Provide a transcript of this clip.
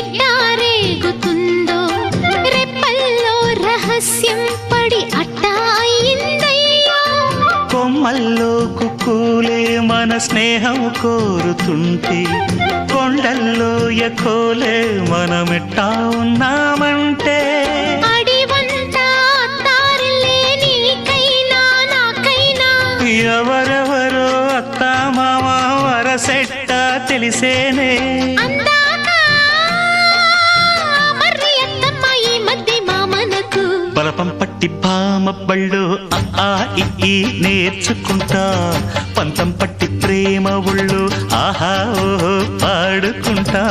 ఎట్టారేగుతుందో రెప్పల్లో రహస్యం పడి అట్టా అయిందయ్యా కొమ్మల్లో కుక్కూలే మన స్నేహం కోరుతుంటే కొండల్లో ఎకోలే మనమెట్టా ఉన్నామంటే అడివంతా తారలే నీకైనా నాకైనా ఎవరెవరో అత్తా మామ వరసెట్ట తెలిసేనే అందాక మర్రి అత్తమ్మ ఈ మధ్య మామనకు బలపం పట్టి పామ బళ్ళు ఆ ఈ నేర్చుకుంటా పంతం పట్టి ప్రేమ ఒళ్ళు ఆహా ఓహో పాడుకుంటా